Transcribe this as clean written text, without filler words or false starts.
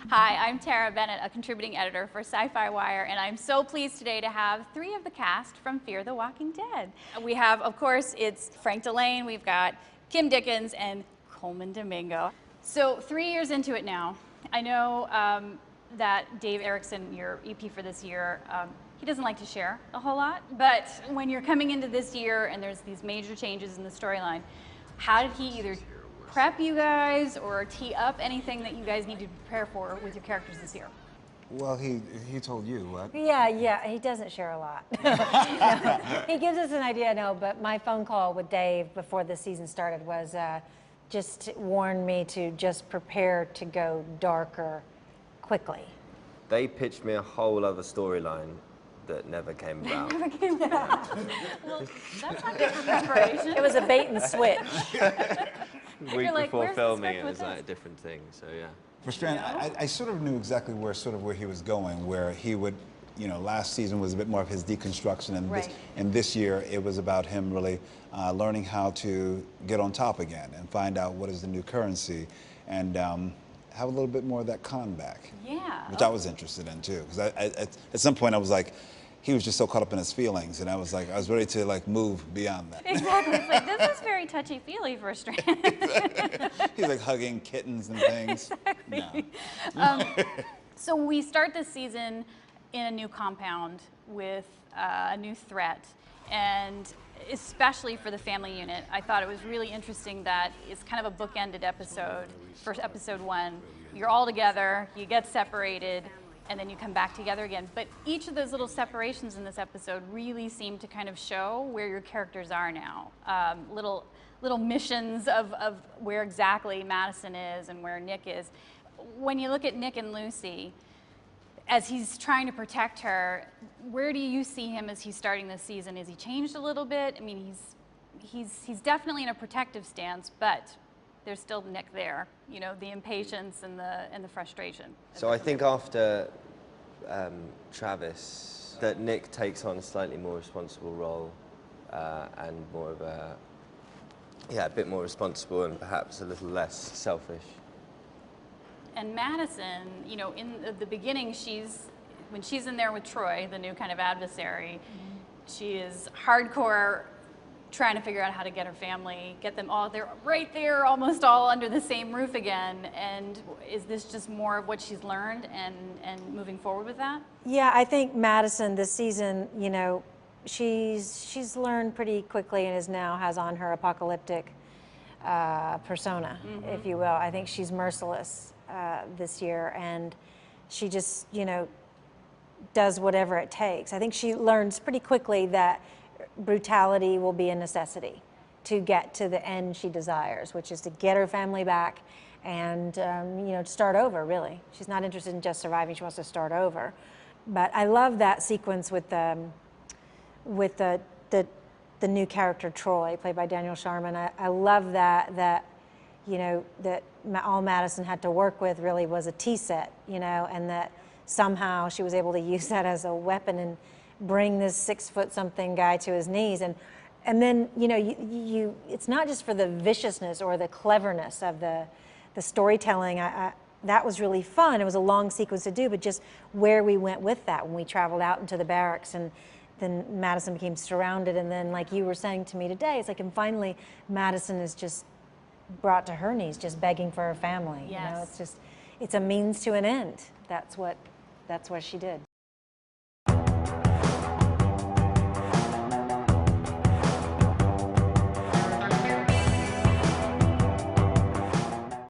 Hi, I'm Tara Bennett, a contributing editor for Sci-Fi Wire, and I'm so pleased today to have 3 of the cast from Fear the Walking Dead. We have, of course, it's Frank Dillane, we've got Kim Dickens, and Colman Domingo. So 3 years into it now, I know that Dave Erickson, your EP for this year, he doesn't like to share a whole lot, but when you're coming into this year and there's these major changes in the storyline, how did he either prep you guys or tee up anything that you guys need to prepare for with your characters this year? Well, he told you what? Yeah, he doesn't share a lot. No, he gives us an idea, no, but my phone call with Dave before the season started was just warned me to just prepare to go darker quickly. They pitched me a whole other storyline that never came about. Never came about. Well, that's not good for preparation. It was a bait and switch. Week like, before "Where's the filming, script it with was like this?" a different thing. So yeah. For Strand, I sort of knew exactly where he was going, where he would, you know, last season was a bit more of his deconstruction, and this year it was about him really learning how to get on top again and find out what is the new currency, and have a little bit more of that con back. Yeah. Which I was interested in too, because at some point I was like, he was just so caught up in his feelings, and I was ready to like move beyond that. Exactly. It's like, this is very touchy-feely for Strand. He's like hugging kittens and things. Exactly. No. So we start this season in a new compound with a new threat, and especially for the family unit, I thought it was really interesting that it's kind of a bookended episode. For episode 1, you're all together, you get separated, and then you come back together again. But each of those little separations in this episode really seem to kind of show where your characters are now. Little missions of where exactly Madison is and where Nick is. When you look at Nick and Lucy, as he's trying to protect her, where do you see him as he's starting this season? Is he changed a little bit? I mean, he's definitely in a protective stance, but there's still Nick there, you know, the impatience and the frustration. So I think after Travis, that Nick takes on a slightly more responsible role and more of a bit more responsible and perhaps a little less selfish. And Madison, you know, in the beginning, when she's in there with Troy, the new kind of adversary, she is hardcore trying to figure out how to get her family, get them all, they're right there, almost all under the same roof again. And is this just more of what she's learned and moving forward with that? Yeah, I think Madison this season, you know, she's learned pretty quickly and has on her apocalyptic persona, if you will. I think she's merciless this year, and she just, you know, does whatever it takes. I think she learns pretty quickly that brutality will be a necessity to get to the end she desires, which is to get her family back and you know, to start over, really. She's not interested in just surviving, she wants to start over. But I love that sequence with the new character Troy, played by Daniel Sharman. I love that you know, that all Madison had to work with really was a tea set, you know, and that somehow she was able to use that as a weapon and bring this 6-foot-something guy to his knees. And then, you know, it's not just for the viciousness or the cleverness of the storytelling. That was really fun. It was a long sequence to do, but just where we went with that when we traveled out into the barracks, and then Madison became surrounded, and then, like you were saying to me today, it's like, and finally Madison is just brought to her knees, just begging for her family. Yes. You know, it's a means to an end. That's what she did.